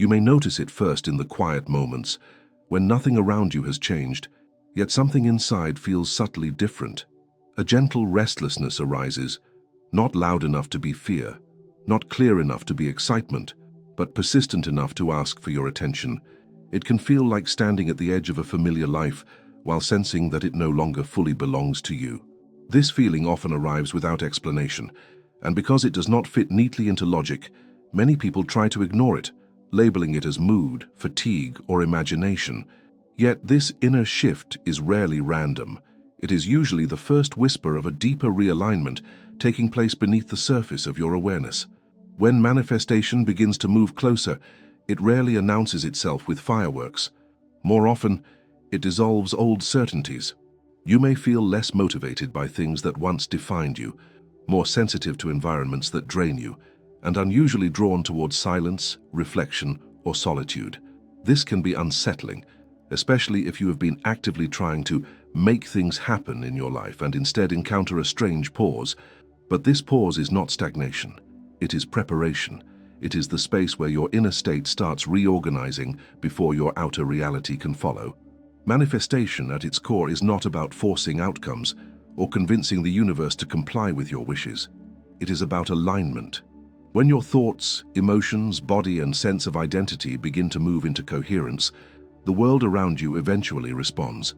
You may notice it first in the quiet moments, when nothing around you has changed, yet something inside feels subtly different. A gentle restlessness arises, not loud enough to be fear, not clear enough to be excitement, but persistent enough to ask for your attention. It can feel like standing at the edge of a familiar life while sensing that it no longer fully belongs to you. This feeling often arrives without explanation, and because it does not fit neatly into logic, many people try to ignore it, labeling it as mood, fatigue, or imagination. Yet this inner shift is rarely random. It is usually the first whisper of a deeper realignment taking place beneath the surface of your awareness. When manifestation begins to move closer, it rarely announces itself with fireworks. More often, it dissolves old certainties. You may feel less motivated by things that once defined you, more sensitive to environments that drain you, and unusually drawn towards silence, reflection, or solitude. This can be unsettling, especially if you have been actively trying to make things happen in your life and instead encounter a strange pause. But this pause is not stagnation. It is preparation. It is the space where your inner state starts reorganizing before your outer reality can follow. Manifestation at its core is not about forcing outcomes or convincing the universe to comply with your wishes. It is about alignment. When your thoughts, emotions, body, and sense of identity begin to move into coherence, the world around you eventually responds.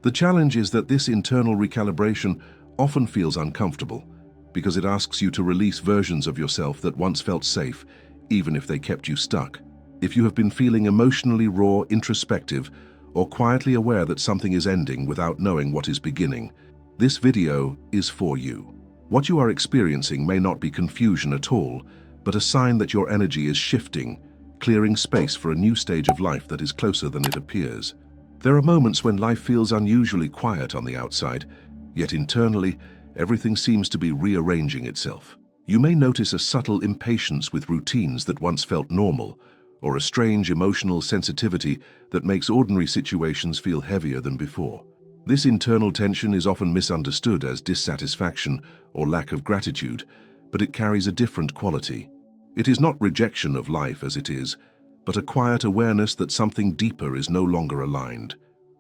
The challenge is that this internal recalibration often feels uncomfortable because it asks you to release versions of yourself that once felt safe, even if they kept you stuck. If you have been feeling emotionally raw, introspective, or quietly aware that something is ending without knowing what is beginning, this video is for you. What you are experiencing may not be confusion at all, but a sign that your energy is shifting, clearing space for a new stage of life that is closer than it appears. There are moments when life feels unusually quiet on the outside, yet internally, everything seems to be rearranging itself. You may notice a subtle impatience with routines that once felt normal, or a strange emotional sensitivity that makes ordinary situations feel heavier than before. This internal tension is often misunderstood as dissatisfaction or lack of gratitude, but it carries a different quality. It is not rejection of life as it is, but a quiet awareness that something deeper is no longer aligned.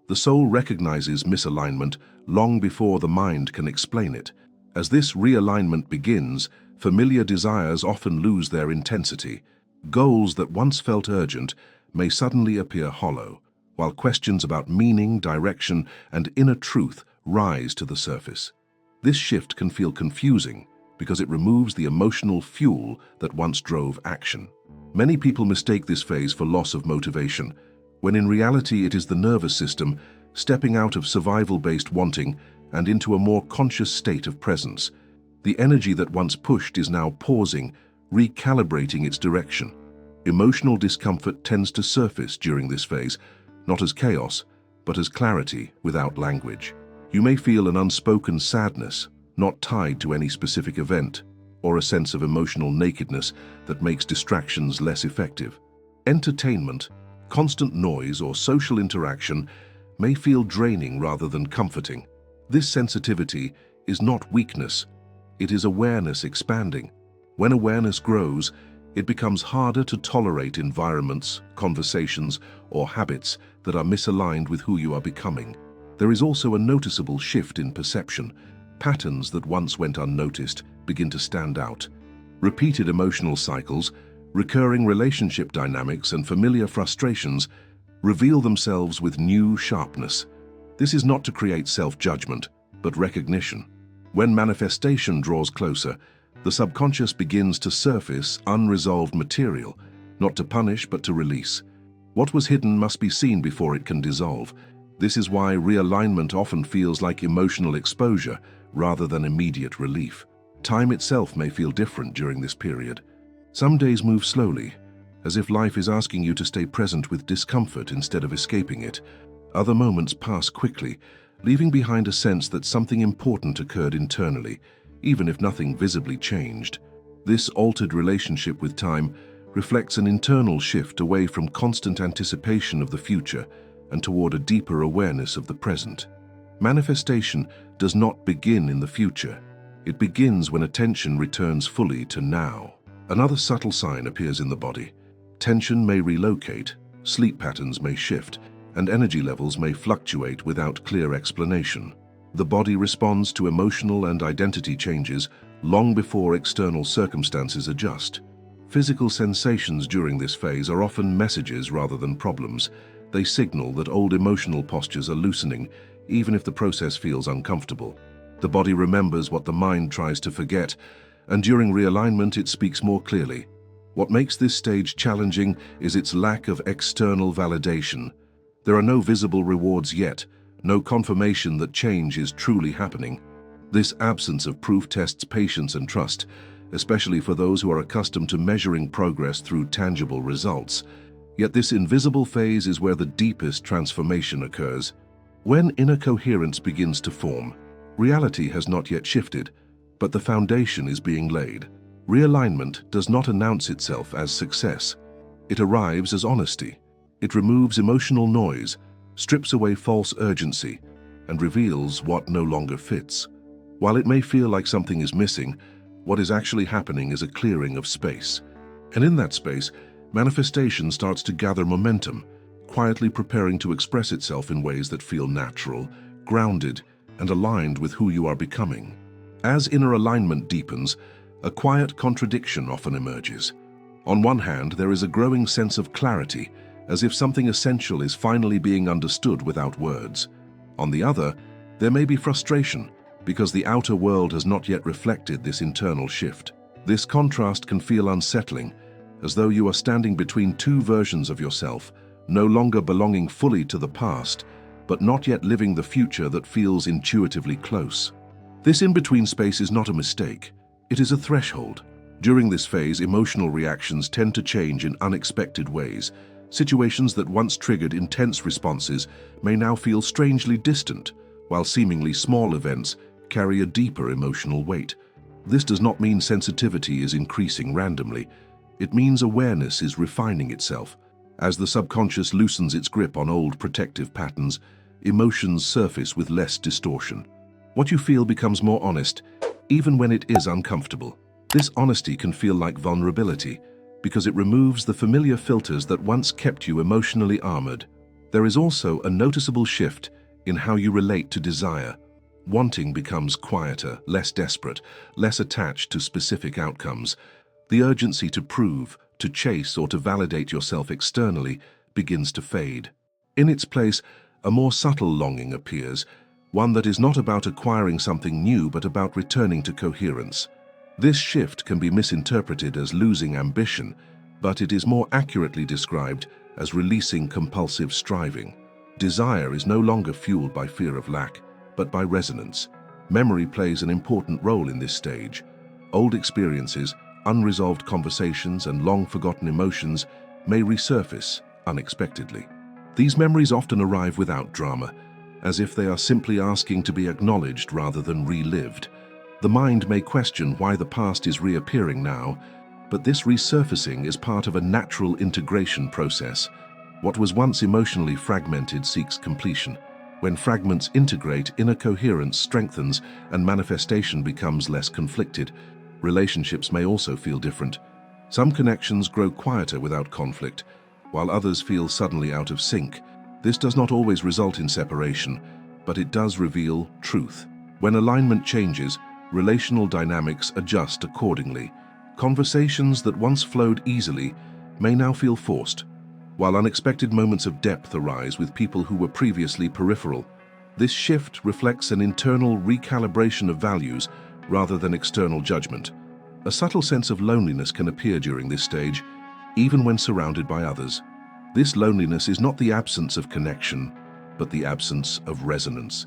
The soul recognizes misalignment long before the mind can explain it. As this realignment begins, familiar desires often lose their intensity. Goals that once felt urgent may suddenly appear hollow, while questions about meaning, direction, and inner truth rise to the surface. This shift can feel confusing because it removes the emotional fuel that once drove action. Many people mistake this phase for loss of motivation, when in reality it is the nervous system stepping out of survival-based wanting and into a more conscious state of presence. The energy that once pushed is now pausing, recalibrating its direction. Emotional discomfort tends to surface during this phase, not as chaos, but as clarity without language. You may feel an unspoken sadness, not tied to any specific event, or a sense of emotional nakedness that makes distractions less effective. Entertainment, constant noise, or social interaction may feel draining rather than comforting. This sensitivity is not weakness, it is awareness expanding. When awareness grows, it becomes harder to tolerate environments, conversations, or habits that are misaligned with who you are becoming. There is also a noticeable shift in perception. Patterns that once went unnoticed begin to stand out. Repeated emotional cycles, recurring relationship dynamics, and familiar frustrations reveal themselves with new sharpness. This is not to create self-judgment, but recognition. When manifestation draws closer, the subconscious begins to surface unresolved material, not to punish but to release. What was hidden must be seen before it can dissolve. This is why realignment often feels like emotional exposure rather than immediate relief. Time itself may feel different during this period. Some days move slowly, as if life is asking you to stay present with discomfort instead of escaping it. Other moments pass quickly, leaving behind a sense that something important occurred internally, even if nothing visibly changed. This altered relationship with time reflects an internal shift away from constant anticipation of the future and toward a deeper awareness of the present. Manifestation does not begin in the future. It begins when attention returns fully to now. Another subtle sign appears in the body. Tension may relocate, sleep patterns may shift, and energy levels may fluctuate without clear explanation. The body responds to emotional and identity changes long before external circumstances adjust. Physical sensations during this phase are often messages rather than problems. They signal that old emotional postures are loosening, even if the process feels uncomfortable. The body remembers what the mind tries to forget, and during realignment it speaks more clearly. What makes this stage challenging is its lack of external validation. There are no visible rewards yet, no confirmation that change is truly happening. This absence of proof tests patience and trust, especially for those who are accustomed to measuring progress through tangible results. Yet this invisible phase is where the deepest transformation occurs. When inner coherence begins to form, reality has not yet shifted, but the foundation is being laid. Realignment does not announce itself as success. It arrives as honesty. It removes emotional noise, strips away false urgency, and reveals what no longer fits. While it may feel like something is missing, what is actually happening is a clearing of space. And in that space, manifestation starts to gather momentum, quietly preparing to express itself in ways that feel natural, grounded, and aligned with who you are becoming. As inner alignment deepens, a quiet contradiction often emerges. On one hand, there is a growing sense of clarity, as if something essential is finally being understood without words. On the other, there may be frustration, because the outer world has not yet reflected this internal shift. This contrast can feel unsettling, as though you are standing between two versions of yourself, no longer belonging fully to the past, but not yet living the future that feels intuitively close. This in-between space is not a mistake. It is a threshold. During this phase, emotional reactions tend to change in unexpected ways. Situations that once triggered intense responses may now feel strangely distant, while seemingly small events carry a deeper emotional weight. This does not mean sensitivity is increasing randomly. It means awareness is refining itself. As the subconscious loosens its grip on old protective patterns, emotions surface with less distortion. What you feel becomes more honest, even when it is uncomfortable. This honesty can feel like vulnerability, because it removes the familiar filters that once kept you emotionally armored. There is also a noticeable shift in how you relate to desire. Wanting becomes quieter, less desperate, less attached to specific outcomes. The urgency to prove, to chase, or to validate yourself externally begins to fade. In its place, a more subtle longing appears, one that is not about acquiring something new but about returning to coherence. This shift can be misinterpreted as losing ambition, but it is more accurately described as releasing compulsive striving. Desire is no longer fueled by fear of lack, but by resonance. Memory plays an important role in this stage. Old experiences, unresolved conversations, and long-forgotten emotions may resurface unexpectedly. These memories often arrive without drama, as if they are simply asking to be acknowledged rather than relived. The mind may question why the past is reappearing now, but this resurfacing is part of a natural integration process. What was once emotionally fragmented seeks completion. When fragments integrate, inner coherence strengthens and manifestation becomes less conflicted. Relationships may also feel different. Some connections grow quieter without conflict, while others feel suddenly out of sync. This does not always result in separation, but it does reveal truth. When alignment changes, relational dynamics adjust accordingly. Conversations that once flowed easily may now feel forced, while unexpected moments of depth arise with people who were previously peripheral. This shift reflects an internal recalibration of values rather than external judgment. A subtle sense of loneliness can appear during this stage, even when surrounded by others. This loneliness is not the absence of connection, but the absence of resonance.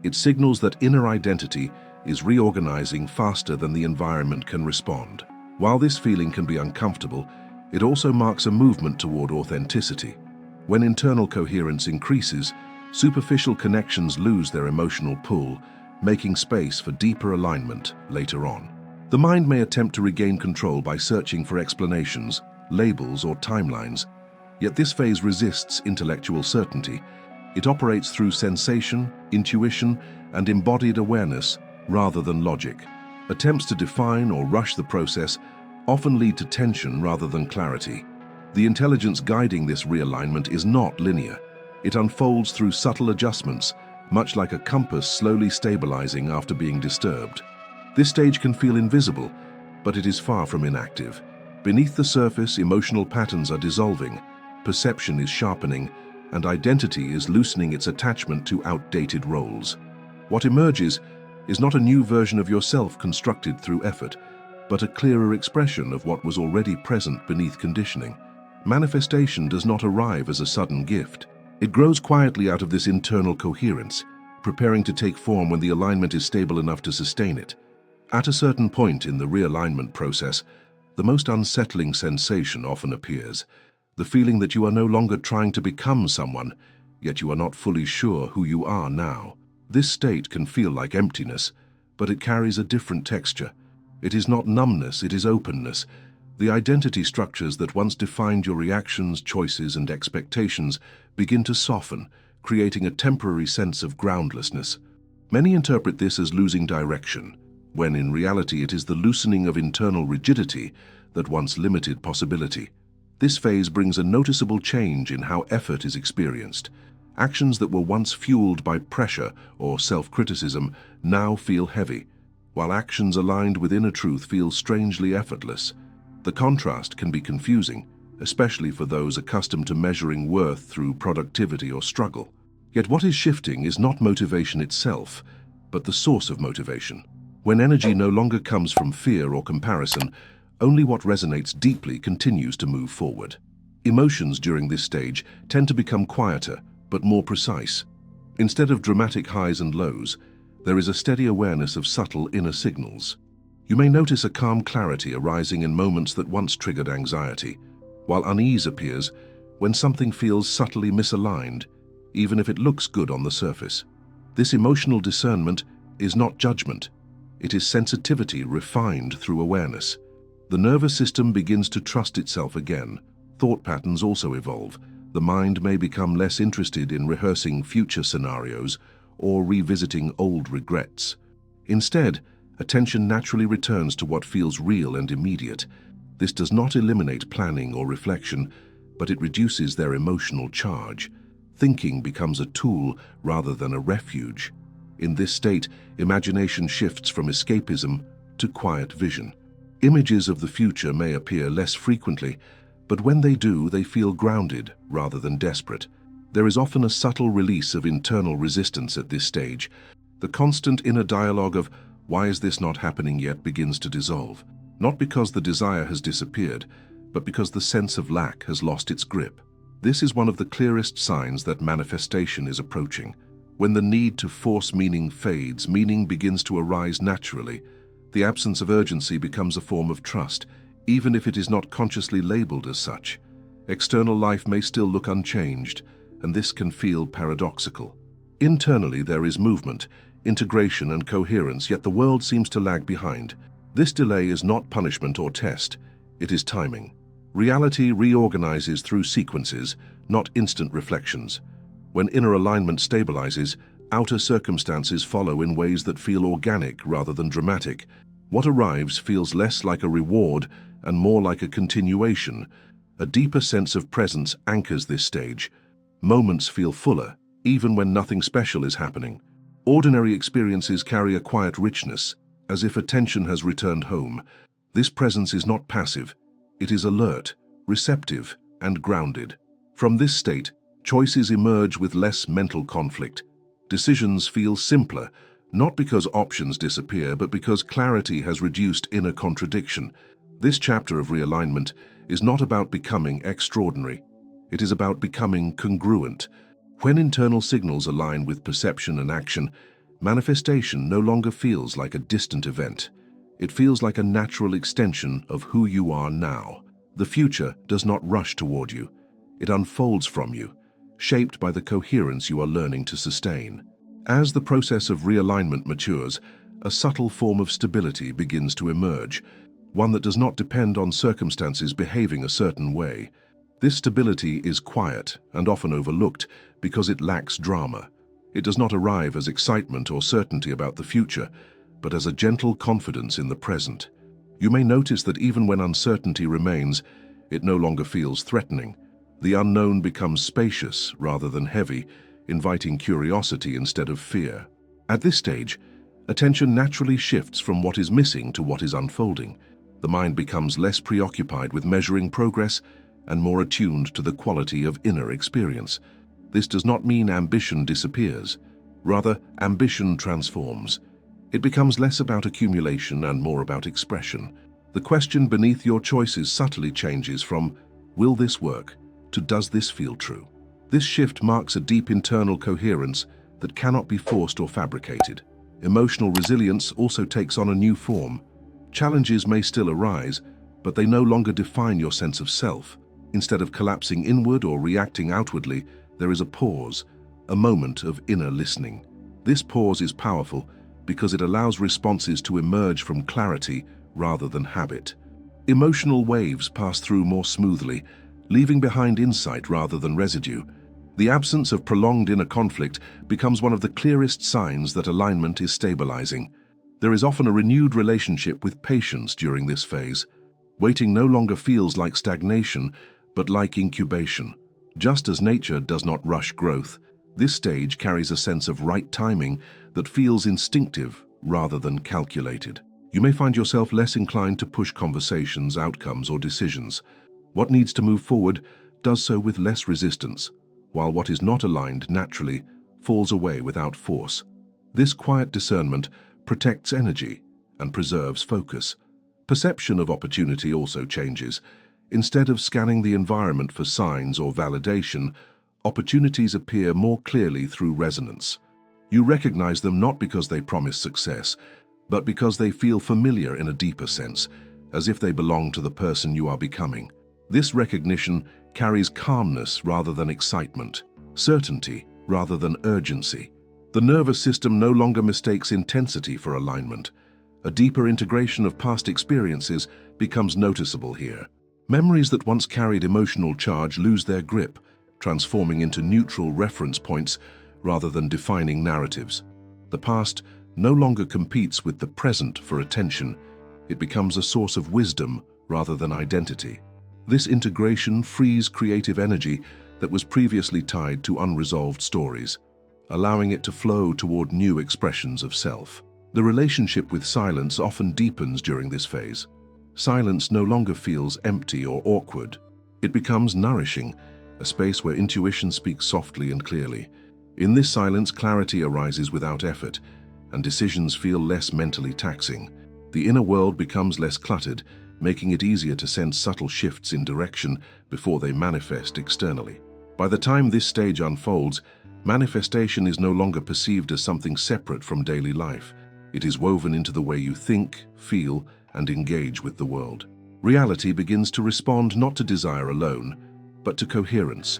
It signals that inner identity is reorganizing faster than the environment can respond. While this feeling can be uncomfortable, it also marks a movement toward authenticity. When internal coherence increases, superficial connections lose their emotional pull, making space for deeper alignment later on. The mind may attempt to regain control by searching for explanations, labels, or timelines. Yet this phase resists intellectual certainty. It operates through sensation, intuition, and embodied awareness rather than logic. Attempts to define or rush the process often lead to tension rather than clarity. The intelligence guiding this realignment is not linear. It unfolds through subtle adjustments, much like a compass slowly stabilizing after being disturbed. This stage can feel invisible, but it is far from inactive. Beneath the surface, emotional patterns are dissolving, perception is sharpening, and identity is loosening its attachment to outdated roles. What emerges is not a new version of yourself constructed through effort, but a clearer expression of what was already present beneath conditioning. Manifestation does not arrive as a sudden gift. It grows quietly out of this internal coherence, preparing to take form when the alignment is stable enough to sustain it. At a certain point in the realignment process, the most unsettling sensation often appears, the feeling that you are no longer trying to become someone, yet you are not fully sure who you are now. This state can feel like emptiness, but it carries a different texture. It is not numbness, it is openness. The identity structures that once defined your reactions, choices, and expectations begin to soften, creating a temporary sense of groundlessness. Many interpret this as losing direction, when in reality it is the loosening of internal rigidity that once limited possibility. This phase brings a noticeable change in how effort is experienced. Actions that were once fueled by pressure or self-criticism now feel heavy, while actions aligned with inner truth feel strangely effortless. The contrast can be confusing, especially for those accustomed to measuring worth through productivity or struggle. Yet what is shifting is not motivation itself, but the source of motivation. When energy no longer comes from fear or comparison, only what resonates deeply continues to move forward. Emotions during this stage tend to become quieter, but more precise. Instead of dramatic highs and lows, there is a steady awareness of subtle inner signals. You may notice a calm clarity arising in moments that once triggered anxiety, while unease appears when something feels subtly misaligned, even if it looks good on the surface. This emotional discernment is not judgment. It is sensitivity refined through awareness. The nervous system begins to trust itself again. Thought patterns also evolve. The mind may become less interested in rehearsing future scenarios or revisiting old regrets. Instead, attention naturally returns to what feels real and immediate. This does not eliminate planning or reflection, but it reduces their emotional charge. Thinking becomes a tool rather than a refuge. In this state, imagination shifts from escapism to quiet vision. Images of the future may appear less frequently, but when they do, they feel grounded rather than desperate. There is often a subtle release of internal resistance at this stage. The constant inner dialogue of, "Why is this not happening yet?" begins to dissolve. Not because the desire has disappeared, but because the sense of lack has lost its grip. This is one of the clearest signs that manifestation is approaching. When the need to force meaning fades, meaning begins to arise naturally. The absence of urgency becomes a form of trust, even if it is not consciously labeled as such. External life may still look unchanged, and this can feel paradoxical. Internally, there is movement, integration, and coherence, yet the world seems to lag behind. This delay is not punishment or test, it is timing. Reality reorganizes through sequences, not instant reflections. When inner alignment stabilizes, outer circumstances follow in ways that feel organic rather than dramatic. What arrives feels less like a reward and more like a continuation. A deeper sense of presence anchors this stage. Moments feel fuller, even when nothing special is happening. Ordinary experiences carry a quiet richness, as if attention has returned home. This presence is not passive. It is alert, receptive, and grounded. From this state, choices emerge with less mental conflict. Decisions feel simpler, not because options disappear, but because clarity has reduced inner contradiction. This chapter of realignment is not about becoming extraordinary. It is about becoming congruent. When internal signals align with perception and action, manifestation no longer feels like a distant event. It feels like a natural extension of who you are now. The future does not rush toward you. It unfolds from you, shaped by the coherence you are learning to sustain. As the process of realignment matures, a subtle form of stability begins to emerge, one that does not depend on circumstances behaving a certain way. This stability is quiet and often overlooked because it lacks drama. It does not arrive as excitement or certainty about the future, but as a gentle confidence in the present. You may notice that even when uncertainty remains, It no longer feels threatening. The unknown becomes spacious rather than heavy, inviting curiosity instead of fear. At this stage, attention naturally shifts from what is missing to what is unfolding. The mind becomes less preoccupied with measuring progress and more attuned to the quality of inner experience. This does not mean ambition disappears. Rather, ambition transforms. It becomes less about accumulation and more about expression. The question beneath your choices subtly changes from, "Will this work?" to "Does this feel true?" This shift marks a deep internal coherence that cannot be forced or fabricated. Emotional resilience also takes on a new form. Challenges may still arise, but they no longer define your sense of self. Instead of collapsing inward or reacting outwardly, there is a pause, a moment of inner listening. This pause is powerful because it allows responses to emerge from clarity rather than habit. Emotional waves pass through more smoothly, leaving behind insight rather than residue. The absence of prolonged inner conflict becomes one of the clearest signs that alignment is stabilizing. There is often a renewed relationship with patience during this phase. Waiting no longer feels like stagnation, but like incubation. Just as nature does not rush growth, this stage carries a sense of right timing that feels instinctive rather than calculated. You may find yourself less inclined to push conversations, outcomes, or decisions. What needs to move forward does so with less resistance, while what is not aligned naturally falls away without force. This quiet discernment protects energy and preserves focus. Perception of opportunity also changes. Instead of scanning the environment for signs or validation, opportunities appear more clearly through resonance. You recognize them not because they promise success, but because they feel familiar in a deeper sense, as if they belong to the person you are becoming. This recognition carries calmness rather than excitement, certainty rather than urgency. The nervous system no longer mistakes intensity for alignment. A deeper integration of past experiences becomes noticeable here. Memories that once carried emotional charge lose their grip, transforming into neutral reference points rather than defining narratives. The past no longer competes with the present for attention. It becomes a source of wisdom rather than identity. This integration frees creative energy that was previously tied to unresolved stories, allowing it to flow toward new expressions of self. The relationship with silence often deepens during this phase. Silence no longer feels empty or awkward. It becomes nourishing, a space where intuition speaks softly and clearly. In this silence, clarity arises without effort, and decisions feel less mentally taxing. The inner world becomes less cluttered, making it easier to sense subtle shifts in direction before they manifest externally. By the time this stage unfolds, manifestation is no longer perceived as something separate from daily life. It is woven into the way you think, feel, and engage with the world. Reality begins to respond not to desire alone, but to coherence.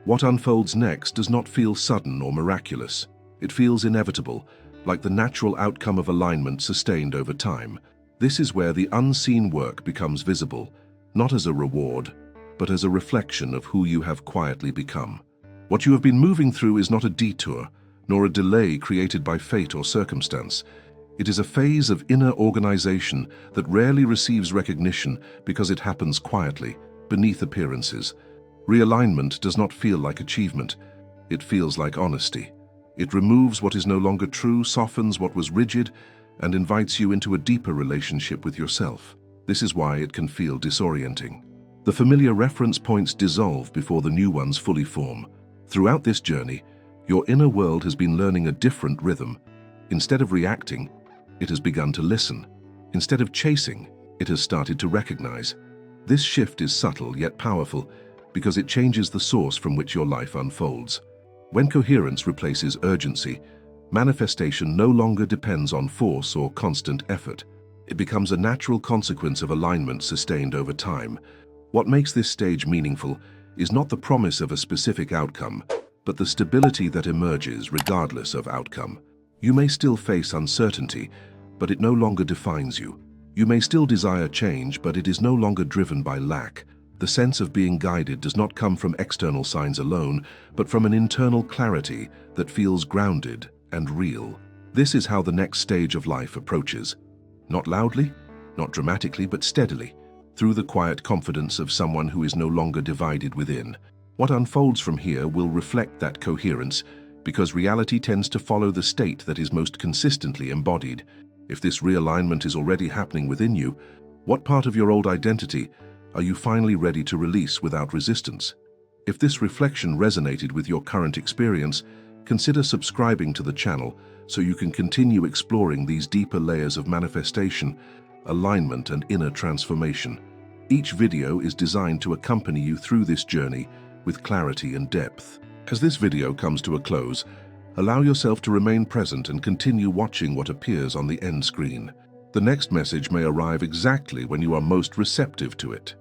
What unfolds next does not feel sudden or miraculous. It feels inevitable, like the natural outcome of alignment sustained over time. This is where the unseen work becomes visible, not as a reward, but as a reflection of who you have quietly become. What you have been moving through is not a detour, nor a delay created by fate or circumstance. It is a phase of inner organization that rarely receives recognition because it happens quietly, beneath appearances. Realignment does not feel like achievement. It feels like honesty. It removes what is no longer true, softens what was rigid, and invites you into a deeper relationship with yourself. This is why it can feel disorienting. The familiar reference points dissolve before the new ones fully form. Throughout this journey, your inner world has been learning a different rhythm. Instead of reacting, it has begun to listen. Instead of chasing, it has started to recognize. This shift is subtle yet powerful because it changes the source from which your life unfolds. When coherence replaces urgency, manifestation no longer depends on force or constant effort. It becomes a natural consequence of alignment sustained over time. What makes this stage meaningful is not the promise of a specific outcome, but the stability that emerges regardless of outcome. You may still face uncertainty, but it no longer defines you. You may still desire change, but it is no longer driven by lack. The sense of being guided does not come from external signs alone, but from an internal clarity that feels grounded and real. This is how the next stage of life approaches. Not loudly, not dramatically, but steadily. through the quiet confidence of someone who is no longer divided within. What unfolds from here will reflect that coherence, because reality tends to follow the state that is most consistently embodied. If this realignment is already happening within you, what part of your old identity are you finally ready to release without resistance? If this reflection resonated with your current experience, consider subscribing to the channel so you can continue exploring these deeper layers of manifestation, alignment, and inner transformation. Each video is designed to accompany you through this journey with clarity and depth. As this video comes to a close, allow yourself to remain present and continue watching what appears on the end screen. The next message may arrive exactly when you are most receptive to it.